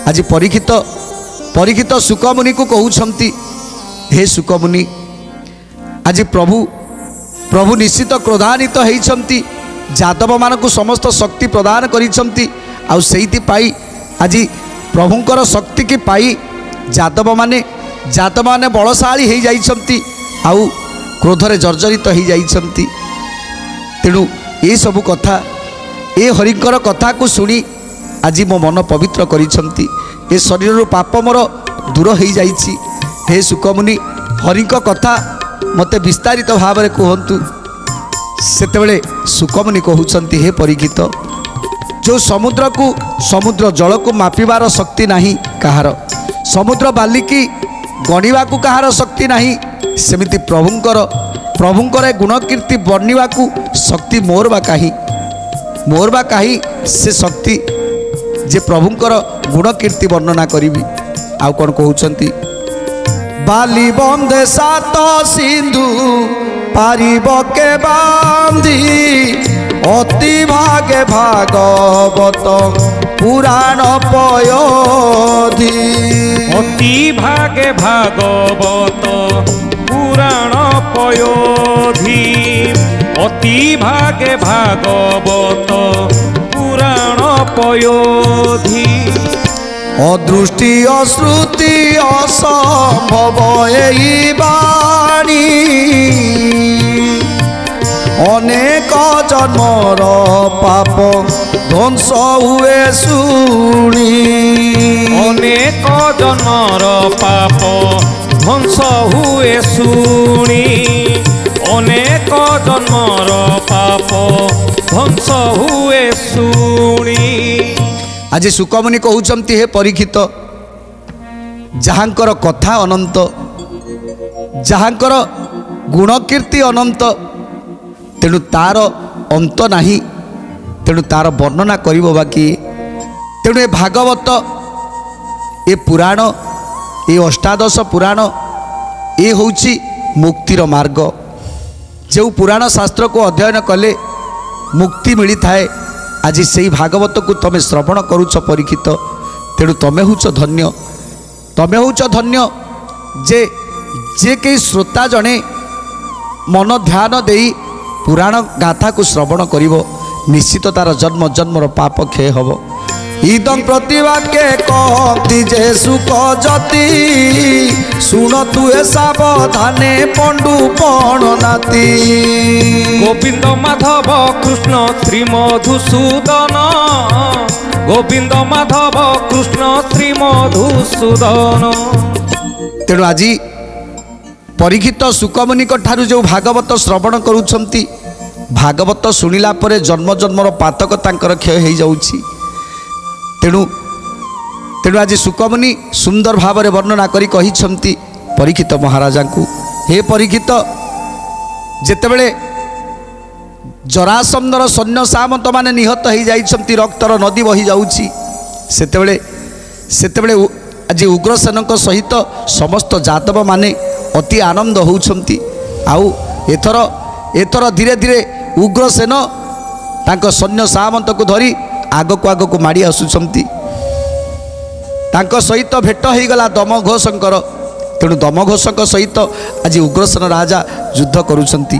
आज परीक्षित सुकमुनि को कहउछंती हे सुकमुनि आज प्रभु निश्चित क्रोधान्वित होइछंती जादव मानक समस्त शक्ति प्रदान करिछंती आउ सेइति पाई आज प्रभुंकर शक्ति की पाई जादव माने बलशाली हो जाइछंती आउ क्रोधरे जर्जरित हो जाइछंती। तेणु ये सबु कथा ए हरिंकर कथा को सुनी आज मो मन पवित्र करिछंती ए शरीर पाप मोर दूर हो जाइछि। हे सुकमुनि हरिंक कथा मते विस्तारित भाव में कहतु। सेतेबेले सुकमुनि कहउछंती हे परीक्षित जो समुद्र जल को मापिबार शक्ति नहीं कहार समुद्र बाली की गणिबा को कहार शक्ति नहीं सेमिति प्रभुंकर गुण कीर्ति वर्णिबा को शक्ति मोर बा कहीं से शक्ति जे प्रभुंकर गुण कीर्ति वर्णना करी आउ कौन कहउछंती बाली बंदे सात सिंधु पारिब के बांधी अति भागे भागवत पुराण पयोधी अति भागे भागवत पुराण पयोधी अति भागे भागवत पुराण पयोधी अदृष्टि अश्रुति असंभव एई बाणी अनेक जन्मर पाप ध्वंस हुए शुणी अनेक जन्मर पाप ध्वंस हुए शुणी अनेक जन्मर पाप ध्वंस हुए शुणी। आज सुकमुनि कहउछंती हे परीक्षित जहाँकर कथा अनंत जहाँकर गुण कीर्ति अनंत तेणु तार अंत नाही तेणु तार वर्णना करिबो बाकी तेणु ए भागवत ए पुराण ए अष्टादश पुराण ए होउछि मुक्तिर मार्ग जो पुराण शास्त्र को अध्ययन कले मुक्ति मिली थाए आज से भागवत को तमें श्रवण करुच परीक्षित तेणु तमें होउछ धन्य जे जे कई श्रोता जने मन ध्यान देई पुराण गाथा को श्रवण करिवो निश्चित तार जन्म जन्मर पाप क्षय हब। इदं प्रतिवाक्ये कहती जे सुख जति सुन तुए सावधाने पंडु पण नाती गोविंद माधव कृष्ण श्री मधुसूदन गोविंद माधव कृष्ण श्री मधुसूदन। तेणु आज परीक्षित सुकमुनि ठारू जो भागवत श्रवण करुछंती भागवत शुणिला परे जन्म जन्मर पातक तांकर क्षय हो जाउछि। तेणु आज सुकमुनि सुंदर भाव में वर्णना करी कहिछंती परीक्षित महाराजा को हे परीक्षित जेतेबेले जरासंधर सैन्य सामंत माने निहत हो जाइछंती रक्तर नदी बही जाउछि सेतेबेले आज उग्रसेन सहित समस्त जादव माने अति आनंद होउछंती आउ एथर धीरे धीरे उग्रसेन तांको सैन्य सामंत को धरी आग को माड़ी आसुछंती तांको सहित भेट हो गला दमघोषंकर तेणु दमघोषक सहित आज उग्रसेन राजा युद्ध करुछंती।